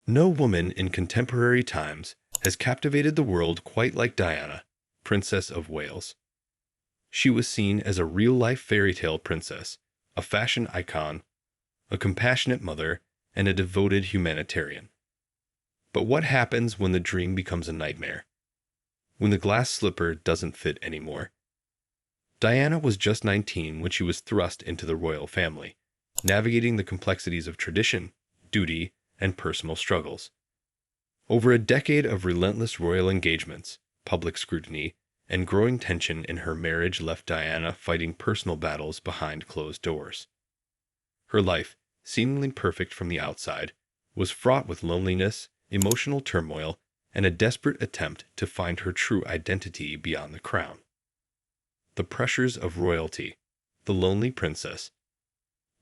No woman in contemporary times has captivated the world quite like Diana, Princess of Wales. She was seen as a real-life fairy tale princess, a fashion icon, a compassionate mother, and a devoted humanitarian. But what happens when the dream becomes a nightmare? When the glass slipper doesn't fit anymore? Diana was just 19 when she was thrust into the royal family, navigating the complexities of tradition, duty, and personal struggles. Over a decade of relentless royal engagements, public scrutiny, and growing tension in her marriage left Diana fighting personal battles behind closed doors. Her life, seemingly perfect from the outside, was fraught with loneliness, emotional turmoil, and a desperate attempt to find her true identity beyond the crown. The pressures of royalty, the lonely princess.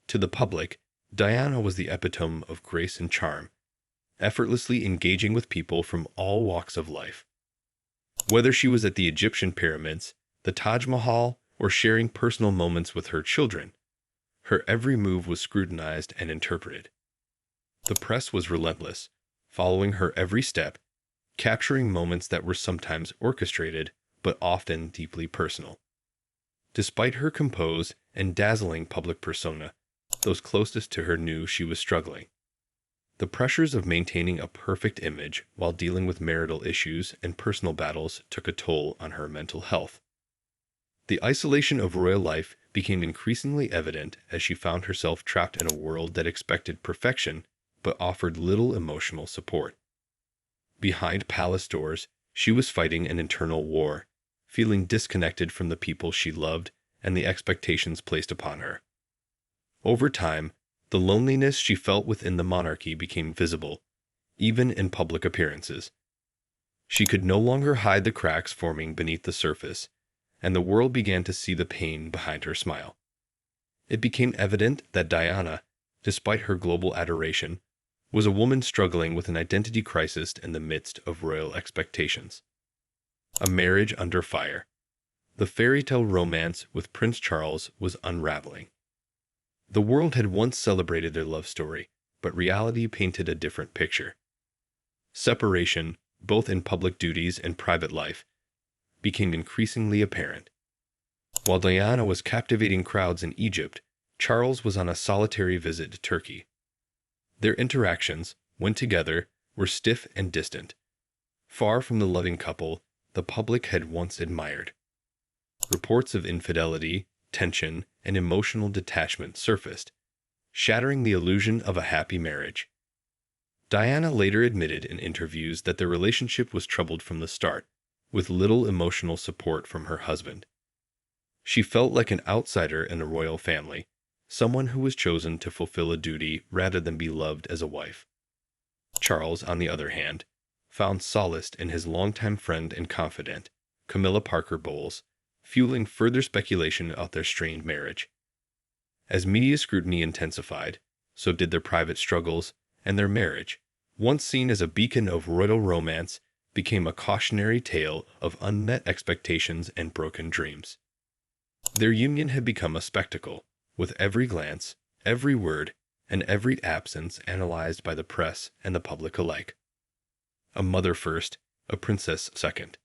To the public, Diana was the epitome of grace and charm, effortlessly engaging with people from all walks of life. Whether she was at the Egyptian pyramids, the Taj Mahal, or sharing personal moments with her children, her every move was scrutinized and interpreted. The press was relentless, following her every step, capturing moments that were sometimes orchestrated but often deeply personal. Despite her composed and dazzling public persona, those closest to her knew she was struggling. The pressures of maintaining a perfect image while dealing with marital issues and personal battles took a toll on her mental health. The isolation of royal life became increasingly evident as she found herself trapped in a world that expected perfection but offered little emotional support. Behind palace doors, she was fighting an internal war, feeling disconnected from the people she loved and the expectations placed upon her. Over time, the loneliness she felt within the monarchy became visible, even in public appearances. She could no longer hide the cracks forming beneath the surface, and the world began to see the pain behind her smile. It became evident that Diana, despite her global adoration, was a woman struggling with an identity crisis in the midst of royal expectations. A marriage under fire. The fairy tale romance with Prince Charles was unraveling. The world had once celebrated their love story, but reality painted a different picture. Separation, both in public duties and private life, became increasingly apparent. While Diana was captivating crowds in Egypt, Charles was on a solitary visit to Turkey. Their interactions, when together, were stiff and distant, far from the loving couple the public had once admired. Reports of infidelity, tension, and emotional detachment surfaced, shattering the illusion of a happy marriage. Diana later admitted in interviews that their relationship was troubled from the start, with little emotional support from her husband. She felt like an outsider in a royal family, someone who was chosen to fulfill a duty rather than be loved as a wife. Charles, on the other hand, found solace in his longtime friend and confidant, Camilla Parker Bowles, fueling further speculation about their strained marriage. As media scrutiny intensified, so did their private struggles, and their marriage, once seen as a beacon of royal romance, became a cautionary tale of unmet expectations and broken dreams. Their union had become a spectacle, with every glance, every word, and every absence analyzed by the press and the public alike. A mother first, a princess second.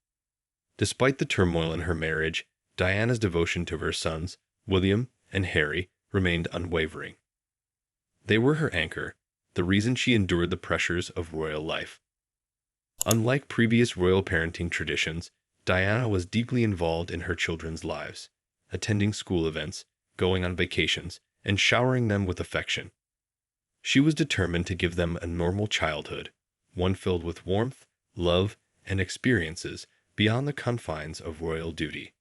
Despite the turmoil in her marriage, Diana's devotion to her sons, William and Harry, remained unwavering. They were her anchor, the reason she endured the pressures of royal life. Unlike previous royal parenting traditions, Diana was deeply involved in her children's lives, attending school events, going on vacations, and showering them with affection. She was determined to give them a normal childhood, one filled with warmth, love, and experiences beyond the confines of royal duty.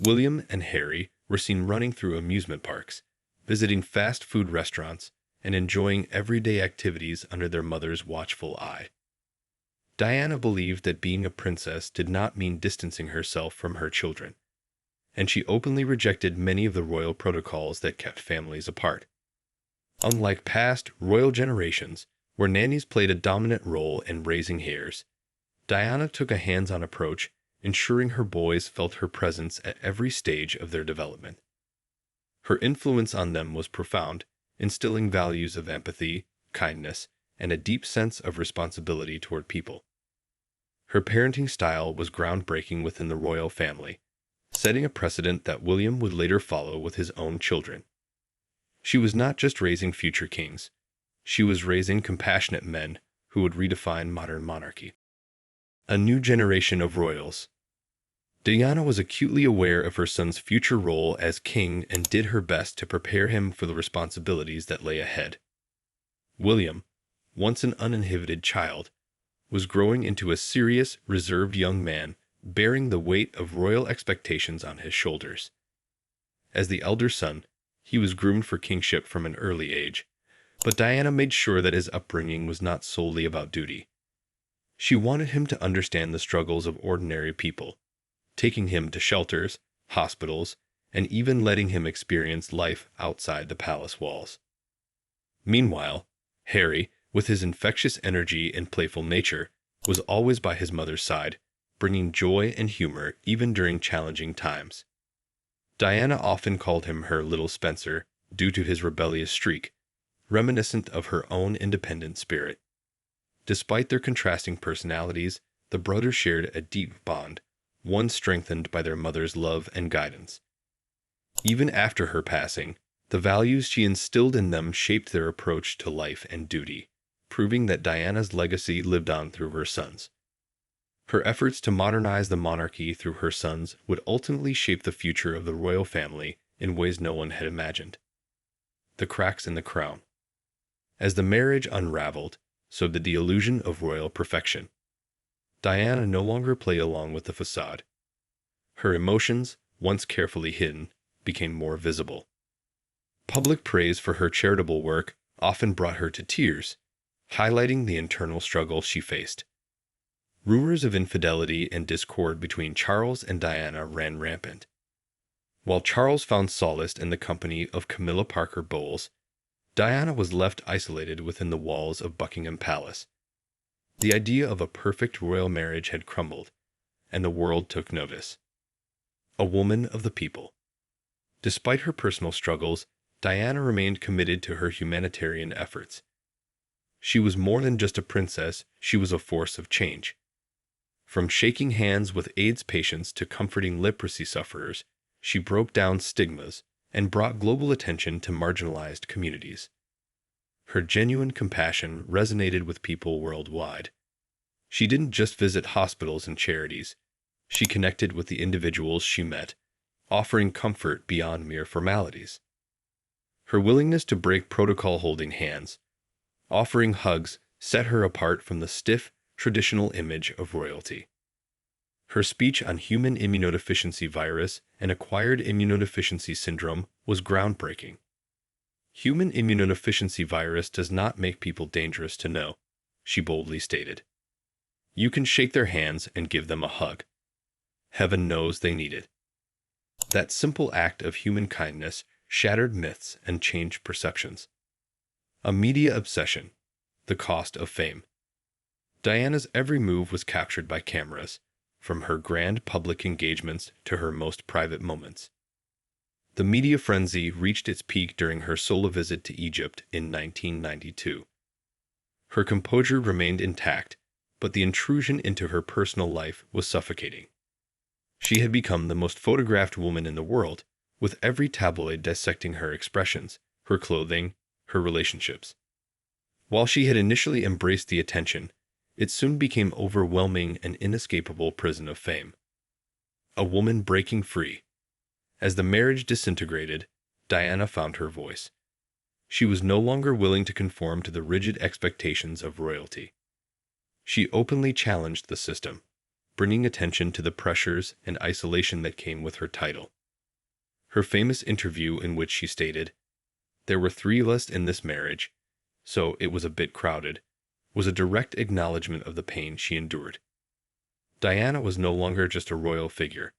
William and Harry were seen running through amusement parks, visiting fast food restaurants, and enjoying everyday activities under their mother's watchful eye. Diana believed that being a princess did not mean distancing herself from her children, and she openly rejected many of the royal protocols that kept families apart. Unlike past royal generations, where nannies played a dominant role in raising heirs, Diana took a hands-on approach, ensuring her boys felt her presence at every stage of their development. Her influence on them was profound, instilling values of empathy, kindness, and a deep sense of responsibility toward people. Her parenting style was groundbreaking within the royal family, setting a precedent that William would later follow with his own children. She was not just raising future kings, she was raising compassionate men who would redefine modern monarchy. A new generation of royals. Diana was acutely aware of her son's future role as king and did her best to prepare him for the responsibilities that lay ahead. William, once an uninhibited child, was growing into a serious, reserved young man, bearing the weight of royal expectations on his shoulders. As the elder son, he was groomed for kingship from an early age, but Diana made sure that his upbringing was not solely about duty. She wanted him to understand the struggles of ordinary people, taking him to shelters, hospitals, and even letting him experience life outside the palace walls. Meanwhile, Harry, with his infectious energy and playful nature, was always by his mother's side, bringing joy and humor even during challenging times. Diana often called him her little Spencer due to his rebellious streak, reminiscent of her own independent spirit. Despite their contrasting personalities, the brothers shared a deep bond, one strengthened by their mother's love and guidance. Even after her passing, the values she instilled in them shaped their approach to life and duty, proving that Diana's legacy lived on through her sons. Her efforts to modernize the monarchy through her sons would ultimately shape the future of the royal family in ways no one had imagined. The cracks in the crown. As the marriage unraveled, so did the illusion of royal perfection. Diana no longer played along with the facade. Her emotions, once carefully hidden, became more visible. Public praise for her charitable work often brought her to tears, highlighting the internal struggle she faced. Rumors of infidelity and discord between Charles and Diana ran rampant. While Charles found solace in the company of Camilla Parker Bowles, Diana was left isolated within the walls of Buckingham Palace. The idea of a perfect royal marriage had crumbled, and the world took notice. A woman of the people. Despite her personal struggles, Diana remained committed to her humanitarian efforts. She was more than just a princess, she was a force of change. From shaking hands with AIDS patients to comforting leprosy sufferers, she broke down stigmas and brought global attention to marginalized communities. Her genuine compassion resonated with people worldwide. She didn't just visit hospitals and charities. She connected with the individuals she met, offering comfort beyond mere formalities. Her willingness to break protocol holding hands, offering hugs, set her apart from the stiff, traditional image of royalty. Her speech on human immunodeficiency virus and acquired immunodeficiency syndrome was groundbreaking. Human immunodeficiency virus does not make people dangerous to know, she boldly stated. You can shake their hands and give them a hug. Heaven knows they need it. That simple act of human kindness shattered myths and changed perceptions. A media obsession, the cost of fame. Diana's every move was captured by cameras, from her grand public engagements to her most private moments. The media frenzy reached its peak during her solo visit to Egypt in 1992. Her composure remained intact, but the intrusion into her personal life was suffocating. She had become the most photographed woman in the world, with every tabloid dissecting her expressions, her clothing, her relationships. While she had initially embraced the attention, it soon became overwhelming and inescapable prison of fame. A woman breaking free. As the marriage disintegrated, Diana found her voice. She was no longer willing to conform to the rigid expectations of royalty. She openly challenged the system, bringing attention to the pressures and isolation that came with her title. Her famous interview in which she stated, "There were three of us in this marriage, so it was a bit crowded," was a direct acknowledgement of the pain she endured. Diana was no longer just a royal figure.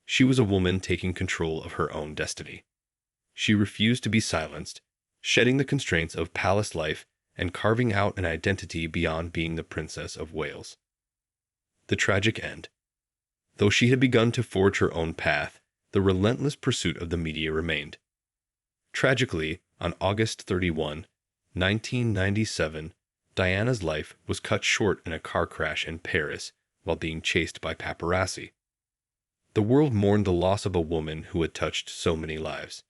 She was a woman taking control of her own destiny. She refused to be silenced, shedding the constraints of palace life and carving out an identity beyond being the Princess of Wales. The tragic end. Though she had begun to forge her own path, the relentless pursuit of the media remained. Tragically, on August 31, 1997, Diana's life was cut short in a car crash in Paris while being chased by paparazzi. The world mourned the loss of a woman who had touched so many lives.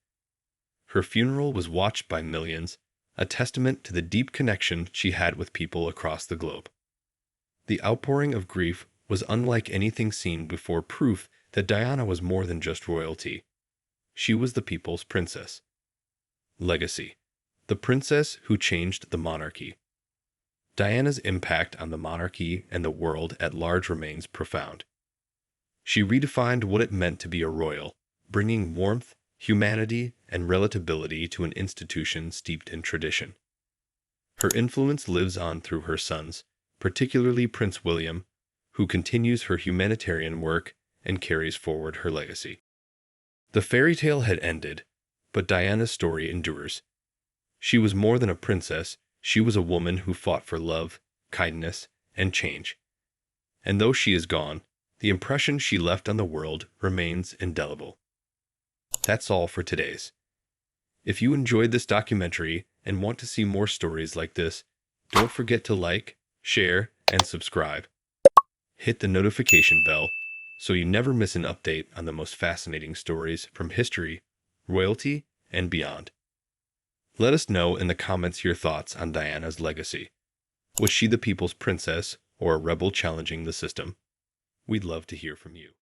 Her funeral was watched by millions, a testament to the deep connection she had with people across the globe. The outpouring of grief was unlike anything seen before, proof that Diana was more than just royalty. She was the people's princess. Legacy: the princess who changed the monarchy. Diana's impact on the monarchy and the world at large remains profound. She redefined what it meant to be a royal, bringing warmth, humanity, and relatability to an institution steeped in tradition. Her influence lives on through her sons, particularly Prince William, who continues her humanitarian work and carries forward her legacy. The fairy tale had ended, but Diana's story endures. She was more than a princess, she was a woman who fought for love, kindness, and change. And though she is gone, the impression she left on the world remains indelible. That's all for today's. If you enjoyed this documentary and want to see more stories like this, don't forget to like, share, and subscribe. Hit the notification bell so you never miss an update on the most fascinating stories from history, royalty, and beyond. Let us know in the comments your thoughts on Diana's legacy. Was she the people's princess or a rebel challenging the system? We'd love to hear from you.